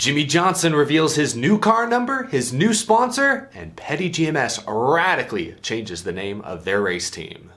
Jimmie Johnson reveals his new car number, his new sponsor, and Petty GMS radically changes the name of their race team.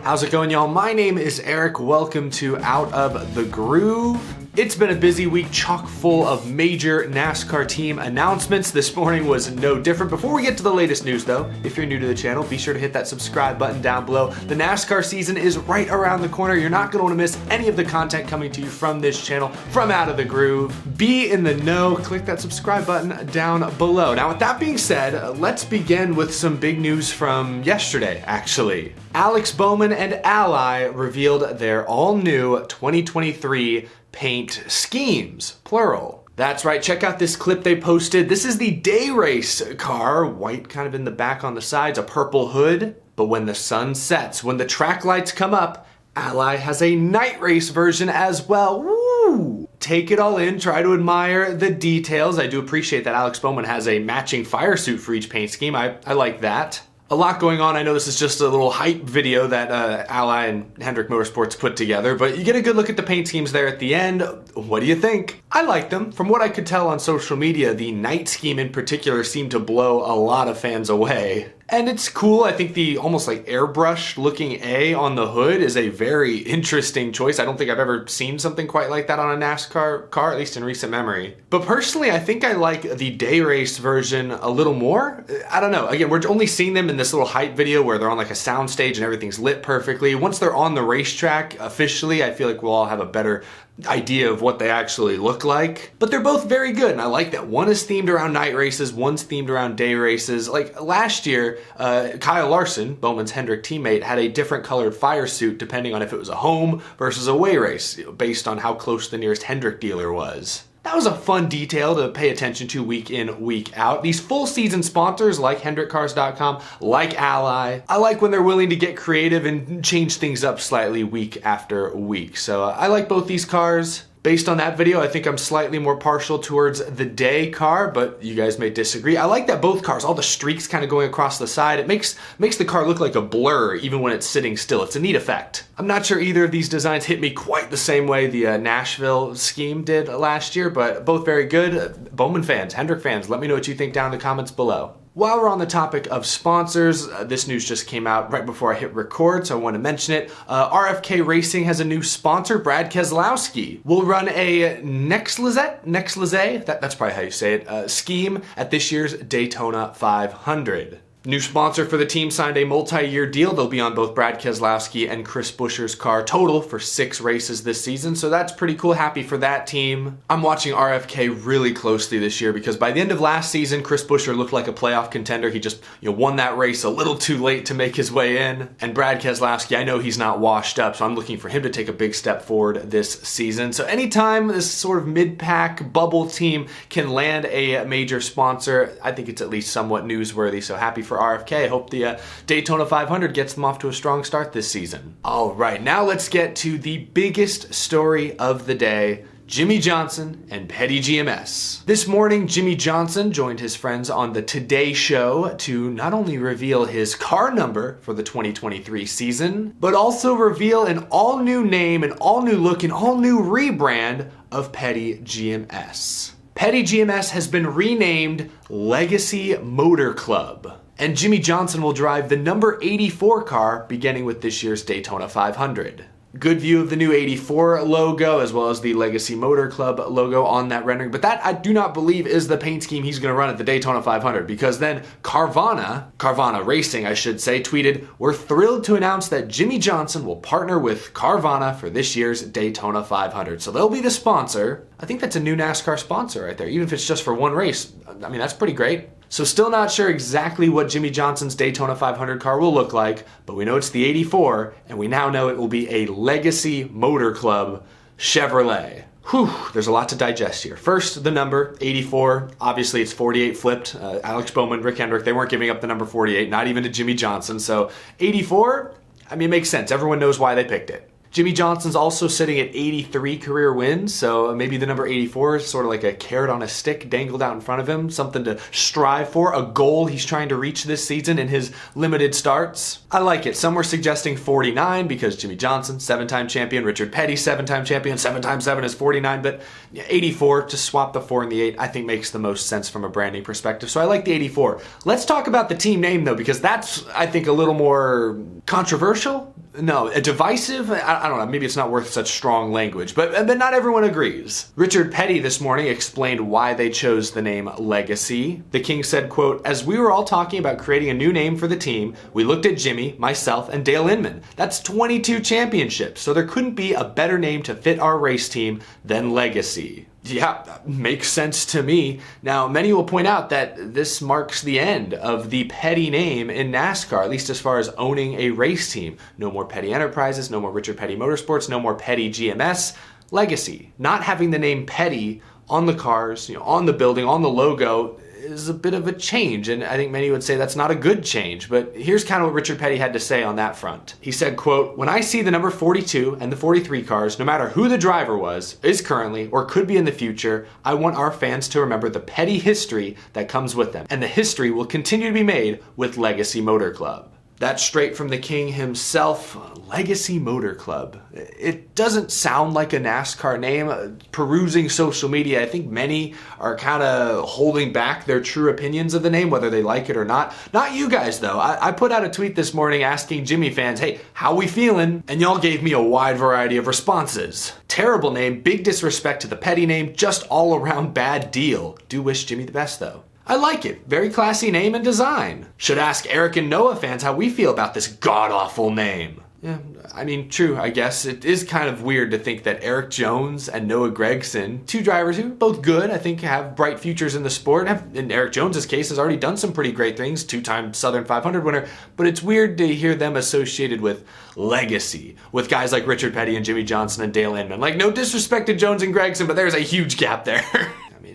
How's it going, y'all? My name is Eric. Welcome to Out of the Groove. It's been a busy week, chock full of major NASCAR team announcements. This morning was no different. Before we get to the latest news though, if you're new to the channel, be sure to hit that subscribe button down below. The NASCAR season is right around the corner. You're not gonna wanna miss any of the content coming to you from this channel, from Out of the Groove. Be in the know, click that subscribe button down below. Now with that being said, let's begin with some big news from yesterday, actually. Alex Bowman and Ally revealed their all-new 2023 paint schemes, plural. That's right, check out this clip they posted. This is the day race car, white kind of in the back on the sides, a purple hood. But when the sun sets, when the track lights come up, Ally has a night race version as well. Woo! Take it all in, try to admire the details. I do appreciate that Alex Bowman has a matching fire suit for each paint scheme. I like that. A lot going on. I know this is just a little hype video that Ally and Hendrick Motorsports put together, but you get a good look at the paint schemes there at the end. What do you think? I like them. From what I could tell on social media, the night scheme in particular seemed to blow a lot of fans away. And it's cool. I think the almost like airbrush looking A on the hood is a very interesting choice. I don't think I've ever seen something quite like that on a NASCAR car, at least in recent memory. But personally, I think I like the day race version a little more. I don't know. Again, we're only seeing them in this little hype video where they're on like a sound stage and everything's lit perfectly. Once they're on the racetrack officially, I feel like we'll all have a better idea of what they actually look like. But they're both very good, and I like that one is themed around night races, one's themed around day races. Like last year, Kyle Larson, Bowman's Hendrick teammate, had a different colored fire suit depending on if it was a home versus away race, based on how close the nearest Hendrick dealer was. That was a fun detail to pay attention to week in, week out. These full season sponsors like HendrickCars.com, like Ally, I like when they're willing to get creative and change things up slightly week after week. So I like both these cars. Based on that video, I think I'm slightly more partial towards the day car, but you guys may disagree. I like that both cars, all the streaks kind of going across the side, it makes the car look like a blur even when it's sitting still. It's a neat effect. I'm not sure either of these designs hit me quite the same way the Nashville scheme did last year, but both very good. Bowman fans, Hendrick fans, let me know what you think down in the comments below. While we're on the topic of sponsors, this news just came out right before I hit record, so I want to mention it. RFK Racing has a new sponsor, Brad Keselowski. Will run a Nexlizet, that's probably how you say it, scheme at this year's Daytona 500. New sponsor for the team signed a multi-year deal. They'll be on both Brad Keselowski and Chris Buescher's car total for 6 races this season, so that's pretty cool. Happy for that team. I'm watching RFK really closely this year because by the end of last season, Chris Buescher looked like a playoff contender. He just won that race a little too late to make his way in. And Brad Keselowski, I know he's not washed up, so I'm looking for him to take a big step forward this season. So anytime this sort of mid-pack bubble team can land a major sponsor, I think it's at least somewhat newsworthy, so happy for RFK. I hope the Daytona 500 gets them off to a strong start this season. All right, now let's get to the biggest story of the day. Jimmie Johnson and Petty GMS. This morning, Jimmie Johnson joined his friends on the Today Show to not only reveal his car number for the 2023 season, but also reveal an all-new name, an all-new look, an all-new rebrand of Petty GMS. Petty GMS has been renamed Legacy Motor Club. And Jimmie Johnson will drive the number 84 car beginning with this year's Daytona 500. Good view of the new 84 logo as well as the Legacy Motor Club logo on that rendering, but that I do not believe is the paint scheme he's going to run at the Daytona 500, because then Carvana Racing I should say, tweeted, "We're thrilled to announce that Jimmie Johnson will partner with Carvana for this year's Daytona 500. So they'll be the sponsor. I think that's a new NASCAR sponsor right there, even if it's just for one race. I mean, that's pretty great. So still not sure exactly what Jimmie Johnson's Daytona 500 car will look like, but we know it's the 84, and we now know it will be a Legacy Motor Club Chevrolet. Whew, there's a lot to digest here. First, the number 84. Obviously, it's 48 flipped. Alex Bowman, Rick Hendrick, they weren't giving up the number 48, not even to Jimmie Johnson. So 84, I mean, it makes sense. Everyone knows why they picked it. Jimmie Johnson's also sitting at 83 career wins, so maybe the number 84 is sort of like a carrot on a stick dangled out in front of him, something to strive for, a goal he's trying to reach this season in his limited starts. I like it. Some were suggesting 49 because Jimmie Johnson, 7-time champion, Richard Petty, 7-time champion, 7 times 7 is 49, but 84, just swap the 4 and the 8, I think makes the most sense from a branding perspective, so I like the 84. Let's talk about the team name though, because that's, I think, a little more controversial? No, divisive? I don't know, maybe it's not worth such strong language, but not everyone agrees. Richard Petty this morning explained why they chose the name Legacy. The King said, quote, "As we were all talking about creating a new name for the team, we looked at Jimmie, myself, and Dale Inman. That's 22 championships, so there couldn't be a better name to fit our race team than Legacy." Yeah, makes sense to me. Now, many will point out that this marks the end of the Petty name in NASCAR, at least as far as owning a race team. No more Petty Enterprises, no more Richard Petty Motorsports, no more Petty GMS. Legacy. Not having the name Petty on the cars, on the building, on the logo, is a bit of a change, and I think many would say that's not a good change, but here's kind of what Richard Petty had to say on that front. He said, quote, "When I see the number 42 and the 43 cars, no matter who the driver was, is currently, or could be in the future, I want our fans to remember the Petty history that comes with them, and the history will continue to be made with Legacy Motor Club." That's straight from the King himself, Legacy Motor Club. It doesn't sound like a NASCAR name. Perusing social media, I think many are kind of holding back their true opinions of the name, whether they like it or not. Not you guys, though. I put out a tweet this morning asking Jimmie fans, hey, how we feeling? And y'all gave me a wide variety of responses. Terrible name, big disrespect to the Petty name, just all around bad deal. Do wish Jimmie the best, though. I like it. Very classy name and design. Should ask Eric and Noah fans how we feel about this god-awful name. Yeah, I mean, true, I guess. It is kind of weird to think that Eric Jones and Noah Gragson, two drivers who are both good, I think have bright futures in the sport, have, in Eric Jones's case, has already done some pretty great things, 2-time Southern 500 winner, but it's weird to hear them associated with legacy, with guys like Richard Petty and Jimmie Johnson and Dale Inman. Like, no disrespect to Jones and Gragson, but there's a huge gap there.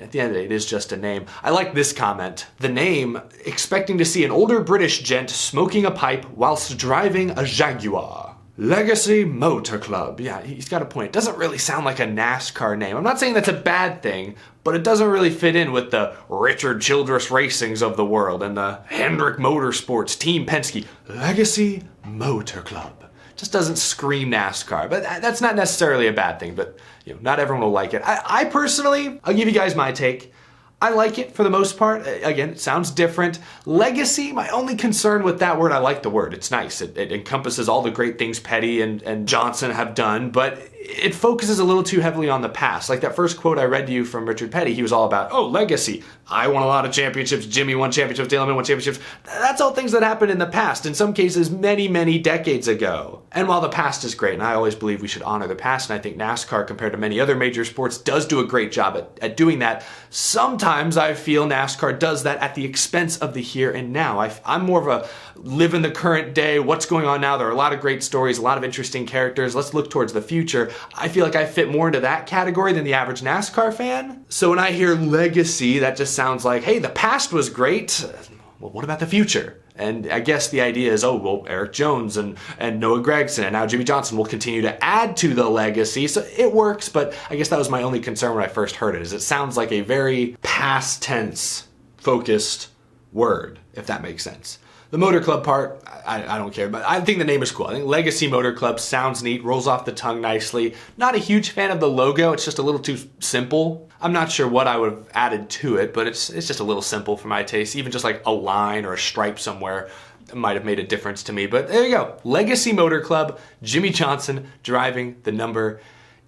At the end of the day, it is just a name. I like this comment. The name, expecting to see an older British gent smoking a pipe whilst driving a Jaguar. Legacy Motor Club. Yeah, he's got a point. It doesn't really sound like a NASCAR name. I'm not saying that's a bad thing, but it doesn't really fit in with the Richard Childress Racings of the world and the Hendrick Motorsports, Team Penske. Legacy Motor Club. Just doesn't scream NASCAR, but that's not necessarily a bad thing, but not everyone will like it. I personally, I'll give you guys my take. I like it for the most part. Again, it sounds different. Legacy, my only concern with that word, I like the word. It's nice. It encompasses all the great things Petty and Johnson have done, but it focuses a little too heavily on the past. Like that first quote I read to you from Richard Petty, he was all about, oh, legacy. I won a lot of championships, Jimmie won championships, Dale Inman won championships. That's all things that happened in the past, in some cases many, many decades ago. And while the past is great, and I always believe we should honor the past, and I think NASCAR, compared to many other major sports, does do a great job at doing that, sometimes I feel NASCAR does that at the expense of the here and now. I'm more of a live in the current day, what's going on now. There are a lot of great stories, a lot of interesting characters. Let's look towards the future. I feel like I fit more into that category than the average NASCAR fan. So when I hear legacy, that just sounds like, hey, the past was great. Well, what about the future? And I guess the idea is, oh, well, Eric Jones and Noah Gragson and now Jimmie Johnson will continue to add to the legacy. So it works, but I guess that was my only concern when I first heard it, is it sounds like a very past tense focused word, if that makes sense. The Motor Club part, I don't care, but I think the name is cool. I think Legacy Motor Club sounds neat, rolls off the tongue nicely. Not a huge fan of the logo, it's just a little too simple. I'm not sure what I would have added to it, but it's just a little simple for my taste. Even just like a line or a stripe somewhere might have made a difference to me. But there you go, Legacy Motor Club, Jimmie Johnson driving the number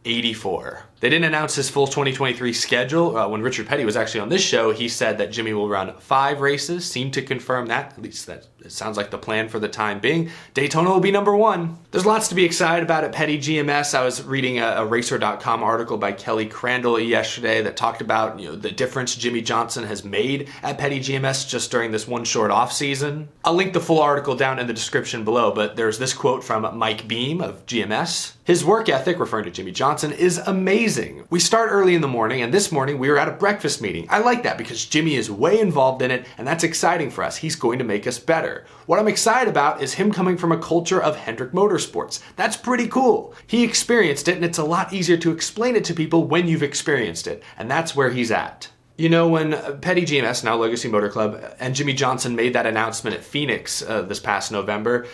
84. They didn't announce his full 2023 schedule. When Richard Petty was actually on this show, he said that Jimmie will run 5 races, seemed to confirm that. At least that it sounds like the plan for the time being. Daytona will be number 1. There's lots to be excited about at Petty GMS. I was reading a Racer.com article by Kelly Crandall yesterday that talked about the difference Jimmie Johnson has made at Petty GMS just during this one short off season. I'll link the full article down in the description below, but there's this quote from Mike Beam of GMS. His work ethic, referring to Jimmie Johnson, Johnson is amazing. We start early in the morning, and this morning we were at a breakfast meeting. I like that because Jimmie is way involved in it, and that's exciting for us. He's going to make us better. What I'm excited about is him coming from a culture of Hendrick Motorsports. That's pretty cool. He experienced it, and it's a lot easier to explain it to people when you've experienced it, and that's where he's at. You know, when Petty GMS, now Legacy Motor Club, and Jimmie Johnson made that announcement at Phoenix this past November,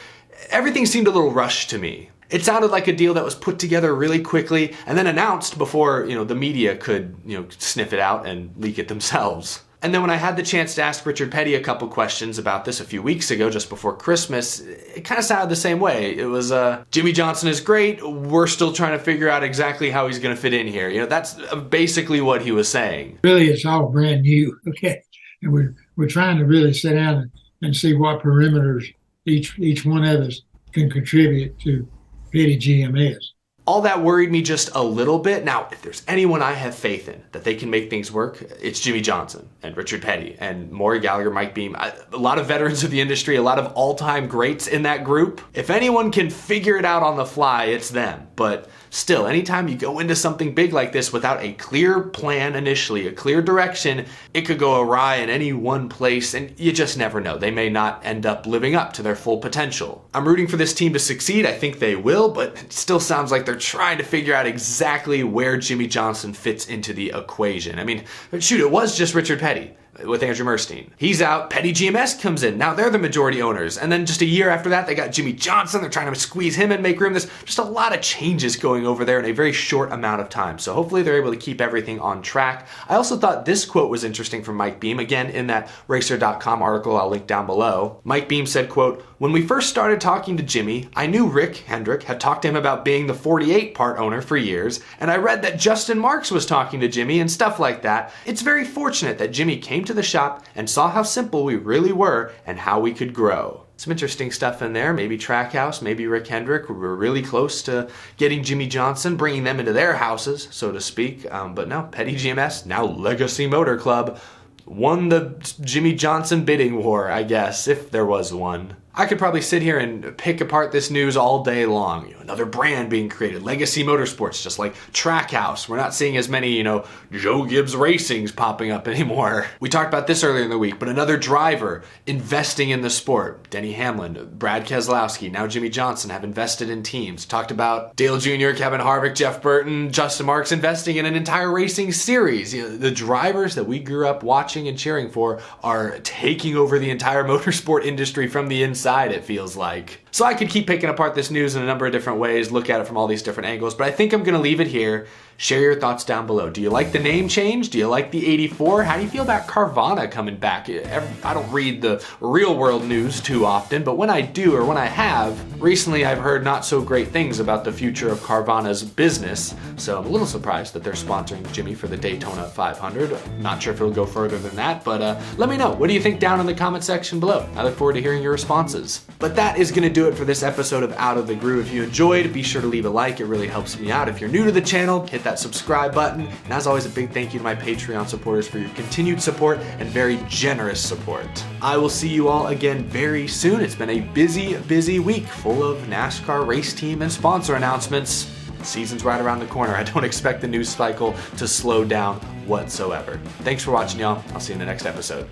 everything seemed a little rushed to me. It sounded like a deal that was put together really quickly and then announced before, the media could, sniff it out and leak it themselves. And then when I had the chance to ask Richard Petty a couple questions about this a few weeks ago, just before Christmas, it kind of sounded the same way. It was, Jimmie Johnson is great, we're still trying to figure out exactly how he's going to fit in here. That's basically what he was saying. Really, it's all brand new, okay? And we're trying to really sit down and see what perimeters each one of us can contribute to Petty GMS. All that worried me just a little bit. Now, if there's anyone I have faith in that they can make things work, it's Jimmie Johnson and Richard Petty and Maury Gallagher, Mike Beam. A lot of veterans of the industry, a lot of all-time greats in that group. If anyone can figure it out on the fly, it's them. But still, anytime you go into something big like this without a clear plan initially, a clear direction, it could go awry in any one place, and you just never know. They may not end up living up to their full potential. I'm rooting for this team to succeed. I think they will, but it still sounds like they're trying to figure out exactly where Jimmie Johnson fits into the equation. I mean, shoot, it was just Richard Petty with Andrew Murstein. He's out, Petty GMS comes in. Now they're the majority owners. And then just a year after that, they got Jimmie Johnson. They're trying to squeeze him and make room. There's just a lot of changes going over there in a very short amount of time. So hopefully they're able to keep everything on track. I also thought this quote was interesting from Mike Beam, again in that Racer.com article I'll link down below. Mike Beam said, quote, "When we first started talking to Jimmie, I knew Rick Hendrick had talked to him about being the 48 part owner for years, and I read that Justin Marks was talking to Jimmie and stuff like that. It's very fortunate that Jimmie came to the shop and saw how simple we really were and how we could grow." Some interesting stuff in there. Maybe Trackhouse, maybe Rick Hendrick. We were really close to getting Jimmie Johnson, bringing them into their houses, so to speak. But no, Petty GMS, now Legacy Motor Club, won the Jimmie Johnson bidding war, I guess, if there was one. I could probably sit here and pick apart this news all day long. Another brand being created, Legacy Motorsports, just like Trackhouse. We're not seeing as many, Joe Gibbs Racings popping up anymore. We talked about this earlier in the week, but another driver investing in the sport. Denny Hamlin, Brad Keselowski, now Jimmie Johnson have invested in teams. Talked about Dale Jr., Kevin Harvick, Jeff Burton, Justin Marks investing in an entire racing series. The drivers that we grew up watching and cheering for are taking over the entire motorsport industry from the inside, it feels like. So I could keep picking apart this news in a number of different ways, look at it from all these different angles, but I think I'm going to leave it here. Share your thoughts down below. Do you like the name change? Do you like the 84? How do you feel about Carvana coming back? I don't read the real world news too often, but when I do, or when I have, recently I've heard not so great things about the future of Carvana's business, so I'm a little surprised that they're sponsoring Jimmie for the Daytona 500. Not sure if it'll go further than that, but let me know. What do you think down in the comment section below? I look forward to hearing your responses. But that is going to do it for this episode of Out of the Groove. If you enjoyed, be sure to leave a like. It really helps me out. If you're new to the channel, hit that subscribe button. And as always, a big thank you to my Patreon supporters for your continued support and very generous support. I will see you all again very soon. It's been a busy week full of NASCAR race team and sponsor announcements. Season's right around the corner. I don't expect the news cycle to slow down whatsoever. Thanks for watching, y'all. I'll see you in the next episode.